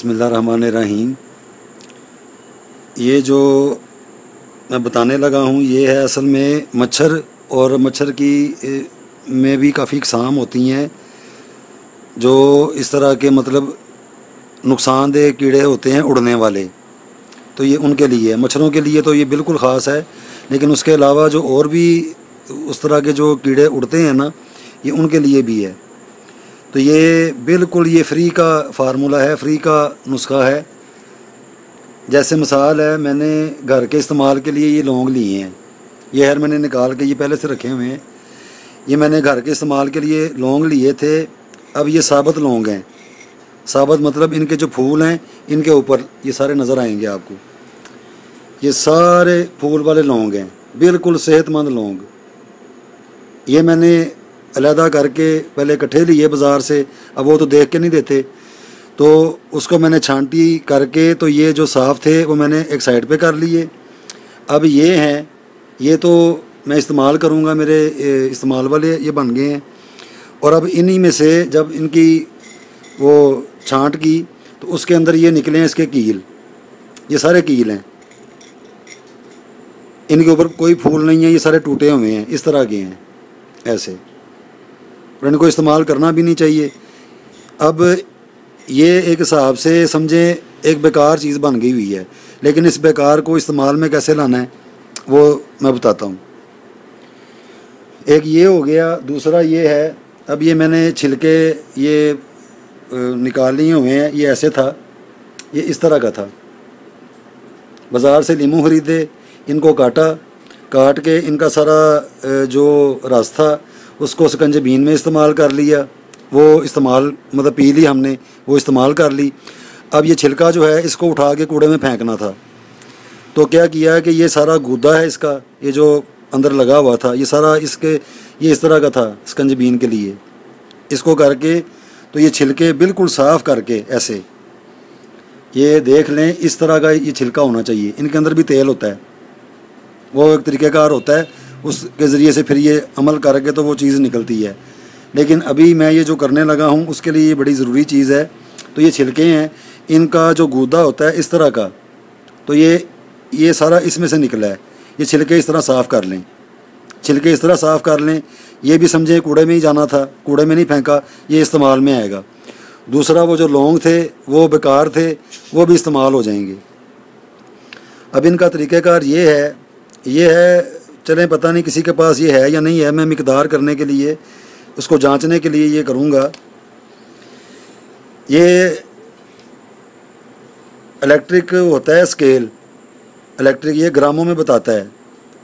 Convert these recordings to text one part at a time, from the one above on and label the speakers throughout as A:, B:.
A: बिस्मिल्लाहिर्रहमानिर्रहीम। ये जो मैं बताने लगा हूँ ये है असल में मच्छर, और मच्छर की में भी काफ़ी अक़साम होती हैं जो इस तरह के मतलब नुकसानदेह कीड़े होते हैं उड़ने वाले। तो ये उनके लिए, मच्छरों के लिए तो ये बिल्कुल ख़ास है, लेकिन उसके अलावा जो और भी उस तरह के जो कीड़े उड़ते हैं ना, ये उनके लिए भी है। तो ये बिल्कुल ये फ्री का फार्मूला है, फ्री का नुस्खा है। जैसे मिसाल है, मैंने घर के इस्तेमाल के लिए ये लौंग लिए हैं, ये हर मैंने निकाल के ये पहले से रखे हुए हैं। ये मैंने घर के इस्तेमाल के लिए लौंग लिए थे। अब ये साबुत लौंग हैं, साबुत मतलब इनके जो फूल हैं इनके ऊपर ये सारे नज़र आएंगे आपको। ये सारे फूल वाले लौंग हैं, बिल्कुल सेहतमंद लौंग। ये मैंने अलहदा करके पहले इकट्ठे लिए बाज़ार से, अब वो तो देख के नहीं देते, तो उसको मैंने छांटी करके तो ये जो साफ़ थे वो मैंने एक साइड पे कर लिए। अब ये हैं, ये तो मैं इस्तेमाल करूँगा, मेरे इस्तेमाल वाले ये बन गए हैं। और अब इन्हीं में से जब इनकी वो छांट की तो उसके अंदर ये निकले हैं इसके कील, ये सारे कील हैं, इनके ऊपर कोई फूल नहीं है, ये सारे टूटे हुए हैं, इस तरह के हैं ऐसे, और इनको इस्तेमाल करना भी नहीं चाहिए। अब ये एक हिसाब से समझें एक बेकार चीज़ बन गई हुई है, लेकिन इस बेकार को इस्तेमाल में कैसे लाना है वो मैं बताता हूँ। एक ये हो गया, दूसरा ये है, अब ये मैंने छिलके ये निकाल लिए हुए हैं। ये ऐसे था, ये इस तरह का था। बाज़ार से लीमू ख़रीदे, इनको काट के इनका सारा जो रस था उसको शिकंजबीन में इस्तेमाल कर लिया, वो इस्तेमाल मतलब पी ली हमने, वो इस्तेमाल कर ली। अब ये छिलका जो है इसको उठा के कूड़े में फेंकना था। तो क्या किया कि ये सारा गूदा है इसका, ये जो अंदर लगा हुआ था ये सारा इसके ये इस तरह का था शिकंजबीन के लिए। इसको करके तो ये छिलके बिल्कुल साफ़ करके ऐसे, ये देख लें इस तरह का ये छिलका होना चाहिए। इनके अंदर भी तेल होता है, वो एक तरीक़ेकार होता है, उसके ज़रिए से फिर ये अमल करके तो वो चीज़ निकलती है। लेकिन अभी मैं ये जो करने लगा हूँ उसके लिए ये बड़ी ज़रूरी चीज़ है। तो ये छिलके हैं, इनका जो गूदा होता है इस तरह का, तो ये सारा इसमें से निकला है। ये छिलके इस तरह साफ़ कर लें, छिलके इस तरह साफ़ कर लें। ये भी समझें कूड़े में ही जाना था, कूड़े में नहीं फेंका, ये इस्तेमाल में आएगा। दूसरा वो जो लौंग थे वो बेकार थे, वो भी इस्तेमाल हो जाएंगे। अब इनका तरीक़ेकार ये है, चलें पता नहीं किसी के पास ये है या नहीं है, मैं मिकदार करने के लिए उसको जांचने के लिए ये करूँगा। ये इलेक्ट्रिक होता है स्केल, इलेक्ट्रिक, ये ग्रामों में बताता है,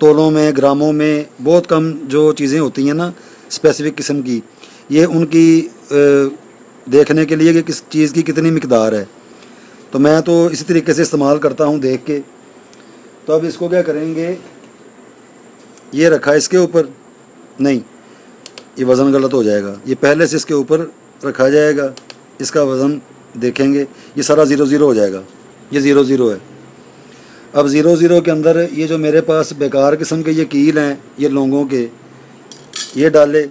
A: तोलों में ग्रामों में बहुत कम जो चीज़ें होती हैं ना स्पेसिफिक किस्म की, ये उनकी देखने के लिए कि किस चीज़ की कितनी मिकदार है। तो मैं तो इसी तरीके से इस्तेमाल करता हूँ देख के। तो अब इसको क्या करेंगे, ये रखा है इसके ऊपर, नहीं ये वज़न गलत हो जाएगा, ये पहले से इसके ऊपर रखा जाएगा, इसका वज़न देखेंगे ये सारा 0-0 हो जाएगा, ये 0-0 है। अब 0-0 के अंदर ये जो मेरे पास बेकार किस्म के ये कील हैं ये लौंगों के, ये डाले,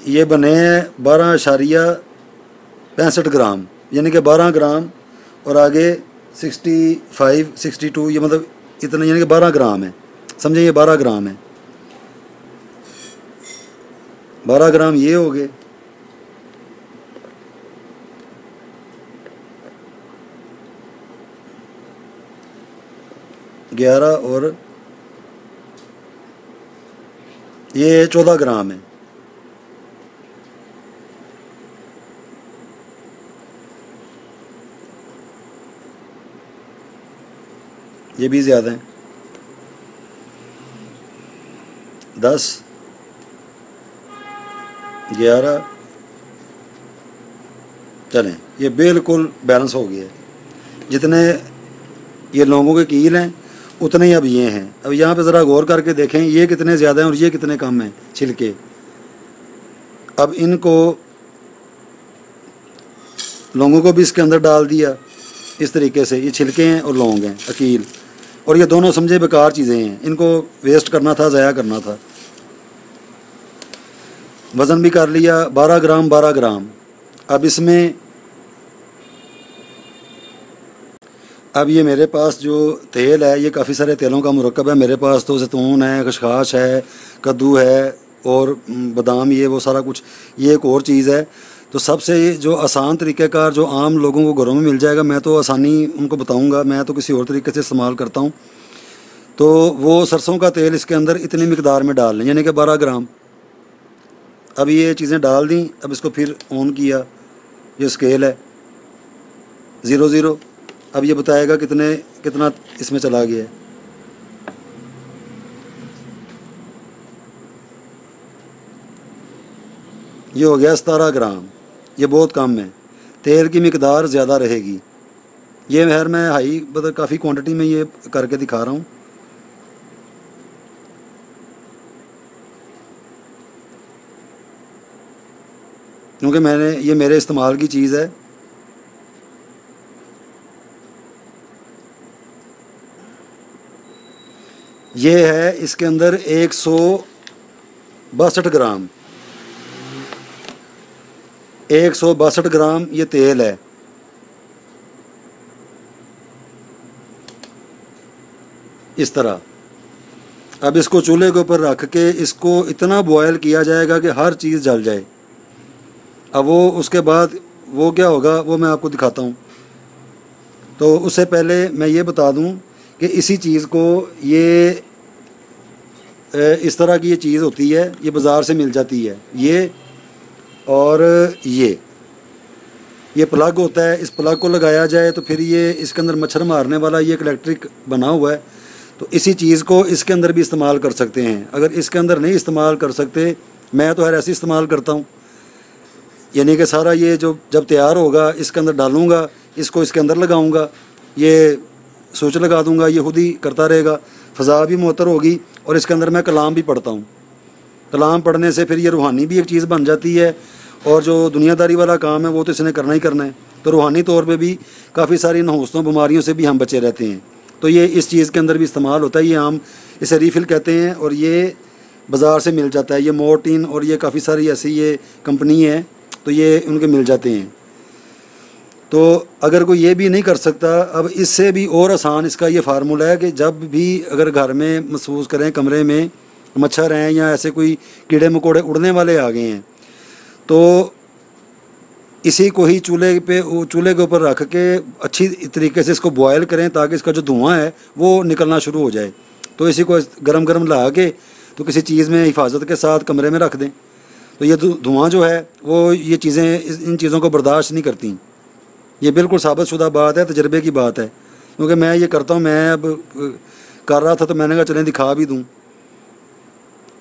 A: ये बने 12.65 ग्राम, यानी कि 12 ग्राम और आगे 65-62, ये मतलब इतना, यानी कि 12 ग्राम है, समझे ये 12 ग्राम है। 12 ग्राम ये हो गए। ग्यारह और ये 14 ग्राम है। ये भी ज़्यादा है, 10, 11, चलें ये बिल्कुल बैलेंस हो गया है। जितने ये लौंगों के कील हैं उतने ही अब ये हैं। अब यहाँ पे ज़रा गौर करके देखें ये कितने ज़्यादा हैं और ये कितने कम हैं छिलके। अब इनको लौंगों को भी इसके अंदर डाल दिया इस तरीके से, ये छिलके हैं और लौंग हैं अकील, और ये दोनों समझे बेकार चीज़ें हैं, इनको वेस्ट करना था, ज़ाया करना था। वज़न भी कर लिया 12 ग्राम 12 ग्राम। अब इसमें अब ये मेरे पास जो तेल है ये काफ़ी सारे तेलों का मुरक्कब है। मेरे पास तो जैतून है, खशखाश है, कद्दू है और बादाम, ये वो सारा कुछ। ये एक और चीज़ है। तो सबसे जो आसान तरीक़ेकार जो आम लोगों को घरों में मिल जाएगा, मैं तो आसानी उनको बताऊंगा, मैं तो किसी और तरीके से इस्तेमाल करता हूँ। तो वो सरसों का तेल इसके अंदर इतनी मिकदार में डाल लें, यानी कि 12 ग्राम। अब ये चीज़ें डाल दी। अब इसको फिर ऑन किया, ये स्केल है 00। अब ये बताएगा कितना इसमें चला गया है। ये हो गया 17 ग्राम। ये बहुत कम है, तेल की मिकदार ज़्यादा रहेगी। ये खैर मैं हाई मतलब काफ़ी क्वांटिटी में ये करके दिखा रहा हूँ। क्योंकि ये मेरे इस्तेमाल की चीज़ है। ये है इसके अंदर 162 ग्राम, 162 ग्राम ये तेल है। इस तरह अब इसको चूल्हे के ऊपर रख के इसको इतना बॉयल किया जाएगा कि हर चीज़ जल जाए। अब वो उसके बाद वो क्या होगा वो मैं आपको दिखाता हूँ। तो उससे पहले मैं ये बता दूँ कि इसी चीज़ को ये इस तरह की ये चीज़ होती है, ये बाज़ार से मिल जाती है। ये और ये प्लग होता है, इस प्लग को लगाया जाए तो फिर ये इसके अंदर मच्छर मारने वाला ये एक इलेक्ट्रिक बना हुआ है। तो इसी चीज़ को इसके अंदर भी इस्तेमाल कर सकते हैं। अगर इसके अंदर नहीं इस्तेमाल कर सकते, मैं तो हर ऐसे इस्तेमाल करता हूँ, यानी कि सारा ये जो जब तैयार होगा इसके अंदर डालूँगा, इसको इसके अंदर लगाऊँगा, ये स्विच लगा दूँगा, ये खुद ही करता रहेगा, फ़ज़ा भी मुअत्तर होगी। और इसके अंदर मैं कलाम भी पढ़ता हूँ। कलाम पढ़ने से फिर ये रूहानी भी एक चीज़ बन जाती है, और जो दुनियादारी वाला काम है वो तो इसने करना ही करना है। तो रूहानी तौर पे भी काफ़ी सारी नहुस्तों बीमारियों से भी हम बचे रहते हैं। तो ये इस चीज़ के अंदर भी इस्तेमाल होता है। ये आम इसे रीफ़िल कहते हैं और ये बाज़ार से मिल जाता है। ये मोर्टीन और ये काफ़ी सारी ऐसी ये कंपनी है, तो ये उनके मिल जाते हैं। तो अगर कोई ये भी नहीं कर सकता, अब इससे भी और आसान इसका ये फार्मूला है कि जब भी अगर घर में महसूस करें कमरे में मच्छर हैं या ऐसे कोई कीड़े मकोड़े उड़ने वाले आ गए हैं, तो इसी को ही चूल्हे के ऊपर रख के अच्छी तरीके से इसको बॉयल करें ताकि इसका जो धुआं है वो निकलना शुरू हो जाए। तो इसी को गरम गरम ला के तो किसी चीज़ में हिफाजत के साथ कमरे में रख दें। तो ये धुआं जो है वो ये चीज़ें इन चीज़ों को बर्दाश्त नहीं करती। ये बिल्कुल साबितशुदा बात है, तजर्बे की बात है। क्योंकि मैं ये करता हूँ, मैं अब कर रहा था तो मैंने कहा चलें दिखा भी दूँ।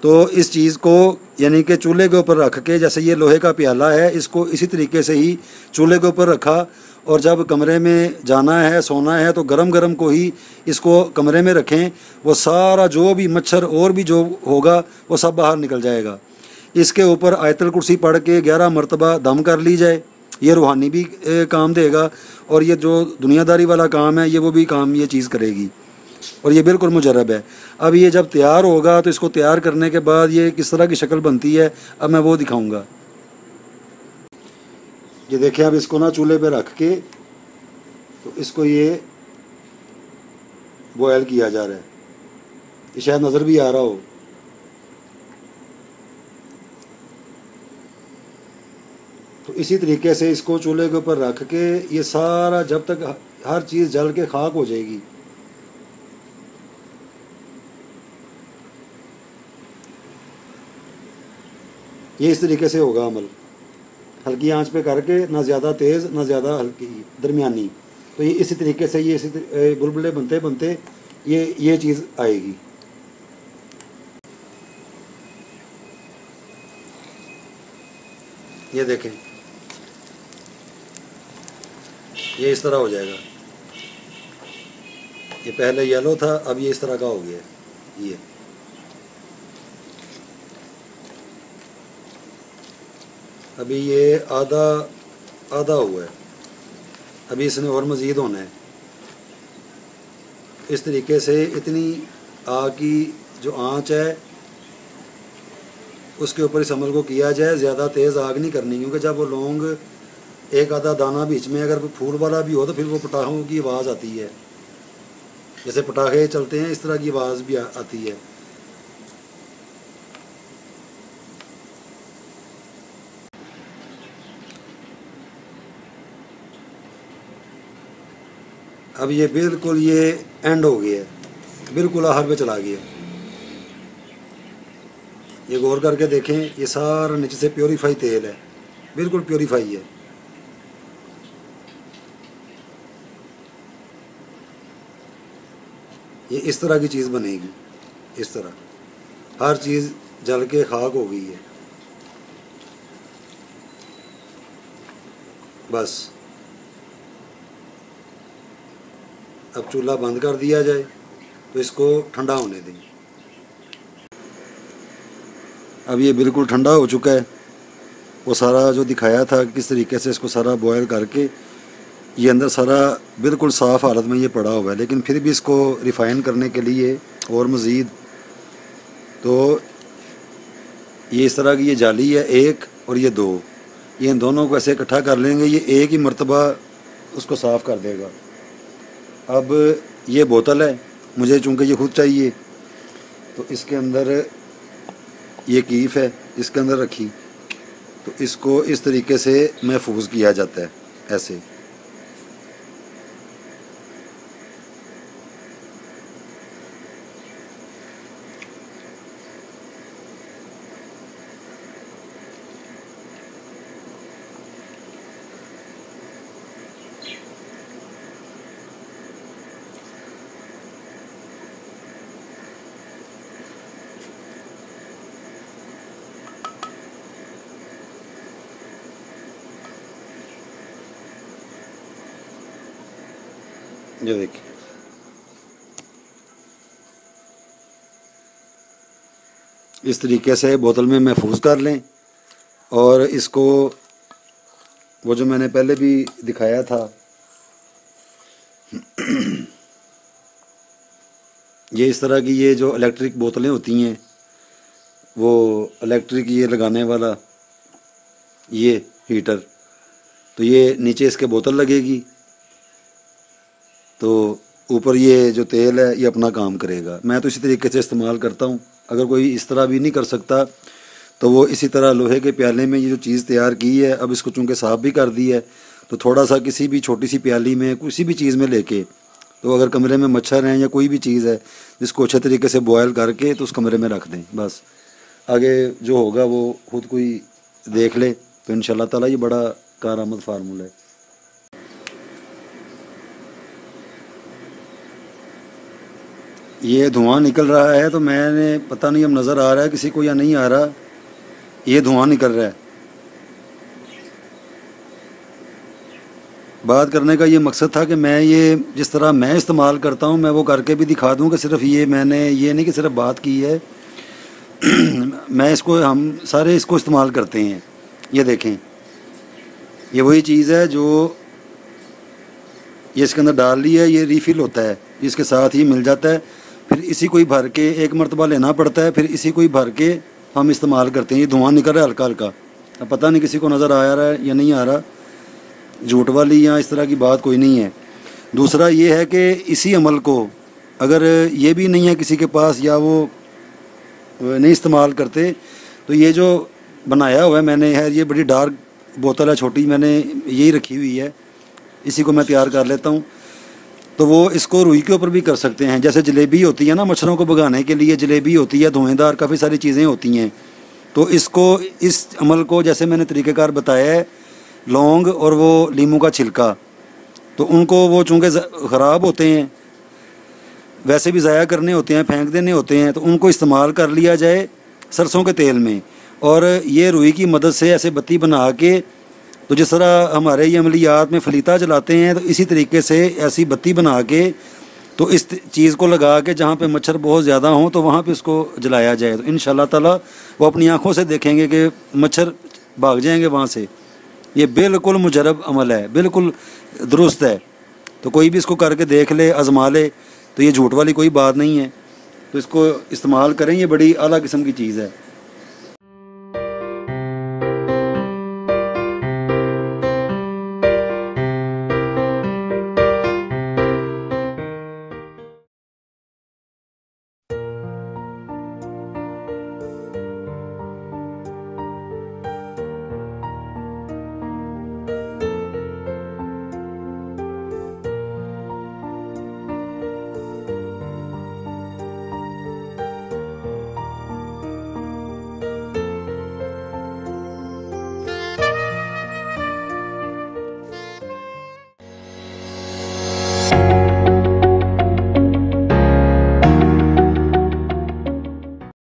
A: तो इस चीज़ को यानी कि चूल्हे के ऊपर रख के, जैसे ये लोहे का प्याला है, इसको इसी तरीके से ही चूल्हे के ऊपर रखा, और जब कमरे में जाना है सोना है तो गरम गरम को ही इसको कमरे में रखें। वो सारा जो भी मच्छर और भी जो होगा वो सब बाहर निकल जाएगा। इसके ऊपर आयतल कुर्सी पढ़ के 11 मरतबा दम कर ली जाए। ये रूहानी भी काम देगा, और ये जो दुनियादारी वाला काम है ये वो भी काम ये चीज़ करेगी, और ये बिल्कुल मुजरब है। अब ये जब तैयार होगा तो इसको तैयार करने के बाद ये किस तरह की शक्ल बनती है अब मैं वो दिखाऊंगा। ये देखें, अब इसको ना चूल्हे पे रख के तो इसको ये बॉयल किया जा रहा है। ये शायद नज़र भी आ रहा हो। तो इसी तरीके से इसको चूल्हे के ऊपर रख के ये सारा जब तक हर चीज़ जल के खाक हो जाएगी। ये इस तरीके से होगा अमल, हल्की आंच पे करके, ना ज़्यादा तेज़ ना ज़्यादा हल्की, दरमियानी। तो ये इसी तरीके से ये बुलबुले बनते बनते ये चीज़ आएगी। ये देखें, ये इस तरह हो जाएगा। ये पहले येलो था, अब ये इस तरह का हो गया। ये अभी ये आधा हुआ है, अभी इसमें और मज़ीद होना है। इस तरीके से इतनी आग की जो आंच है उसके ऊपर इस अमल को किया जाए। ज़्यादा तेज़ आग नहीं करनी, क्योंकि जब वो लौंग एक आधा दाना बीच में अगर फूल वाला भी हो तो फिर वो पटाखों की आवाज़ आती है, जैसे पटाखे चलते हैं इस तरह की आवाज़ भी आती है। अब ये बिल्कुल ये एंड हो गया है, बिल्कुल आखिर पे चला गया। ये गौर करके देखें, ये सारा नीचे से प्योरीफाई तेल है, बिल्कुल प्योरीफाई है। ये इस तरह की चीज़ बनेगी, इस तरह हर चीज़ जल के खाक हो गई है। बस अब चूल्हा बंद कर दिया जाए, तो इसको ठंडा होने दें। अब ये बिल्कुल ठंडा हो चुका है। वो सारा जो दिखाया था किस तरीके से इसको सारा बॉयल करके, ये अंदर सारा बिल्कुल साफ़ हालत में ये पड़ा हुआ है, लेकिन फिर भी इसको रिफ़ाइन करने के लिए और मज़ीद, तो ये इस तरह की ये जाली है एक और ये दो, ये इन दोनों को ऐसे इकट्ठा कर लेंगे, ये एक ही मर्तबा उसको साफ़ कर देगा। अब ये बोतल है, मुझे चूँकि ये खुद चाहिए, तो इसके अंदर ये कीफ है, इसके अंदर रखी, तो इसको इस तरीके से महफूज किया जाता है ऐसे। ये देखिए, इस तरीके से बोतल में महफूज कर लें। और इसको वो जो मैंने पहले भी दिखाया था, ये इस तरह की ये जो इलेक्ट्रिक बोतलें होती हैं, वो इलेक्ट्रिक ये लगाने वाला ये हीटर, तो ये नीचे इसके बोतल लगेगी, तो ऊपर ये जो तेल है ये अपना काम करेगा। मैं तो इसी तरीके से इस्तेमाल करता हूँ। अगर कोई इस तरह भी नहीं कर सकता तो वो इसी तरह लोहे के प्याले में ये जो चीज़ तैयार की है, अब इसको चूँकि साफ़ भी कर दी है, तो थोड़ा सा किसी भी छोटी सी प्याली में किसी भी चीज़ में लेके, तो अगर कमरे में मच्छर हैं या कोई भी चीज़ है जिसको अच्छे तरीके से बॉयल करके तो उस कमरे में रख दें। बस आगे जो होगा वो खुद कोई देख ले, तो इंशाल्लाह ताला ये बड़ा कारआमद फार्मूला है। ये धुआं निकल रहा है, तो मैंने पता नहीं अब नज़र आ रहा है किसी को या नहीं आ रहा, ये धुआं निकल रहा है। बात करने का ये मकसद था कि मैं ये जिस तरह मैं इस्तेमाल करता हूँ मैं वो करके भी दिखा दूँ कि सिर्फ ये मैंने ये नहीं कि सिर्फ बात की है मैं इसको, हम सारे इसको इस्तेमाल करते हैं। ये देखें, ये वही चीज़ है जो ये इसके अंदर डाल ली है, ये रीफ़िल होता है, इसके साथ ही मिल जाता है। फिर इसी को ही भर के एक मरतबा लेना पड़ता है, फिर इसी को ही भर के हम इस्तेमाल करते हैं। ये धुआं निकल रहा है हल्का हल्का, अब पता नहीं किसी को नज़र आ रहा है या नहीं आ रहा, झूठ वाली या इस तरह की बात कोई नहीं है। दूसरा ये है कि इसी अमल को अगर ये भी नहीं है किसी के पास या वो नहीं इस्तेमाल करते, तो ये जो बनाया हुआ है मैंने है, ये बड़ी डार्क बोतल है छोटी, मैंने यही रखी हुई है, इसी को मैं तैयार कर लेता हूँ। तो वो इसको रुई के ऊपर भी कर सकते हैं, जैसे जलेबी होती है ना, मच्छरों को भगाने के लिए जलेबी होती है, धुएंदार काफ़ी सारी चीज़ें होती हैं। तो इसको इस अमल को जैसे मैंने तरीक़ेकार बताया है, लौंग और वो लीमू का छिलका, तो उनको वो चूँकि ख़राब होते हैं, वैसे भी ज़ाया करने होते हैं, फेंक देने होते हैं, तो उनको इस्तेमाल कर लिया जाए सरसों के तेल में। और ये रुई की मदद से ऐसे बत्ती बना के, तो जिस तरह हमारे ये अमलियात में फलीता जलाते हैं, तो इसी तरीके से ऐसी बत्ती बना के, तो इस चीज़ को लगा के जहाँ पे मच्छर बहुत ज़्यादा हों तो वहाँ पे उसको जलाया जाए, तो इंशाल्लाह ताला वो अपनी आँखों से देखेंगे कि मच्छर भाग जाएंगे वहाँ से। ये बिल्कुल मुजरब अमल है, बिल्कुल दुरुस्त है। तो कोई भी इसको करके देख ले, आज़मा ले, तो ये झूठ वाली कोई बात नहीं है। तो इसको इस्तेमाल करें, ये बड़ी आला किस्म की चीज़ है।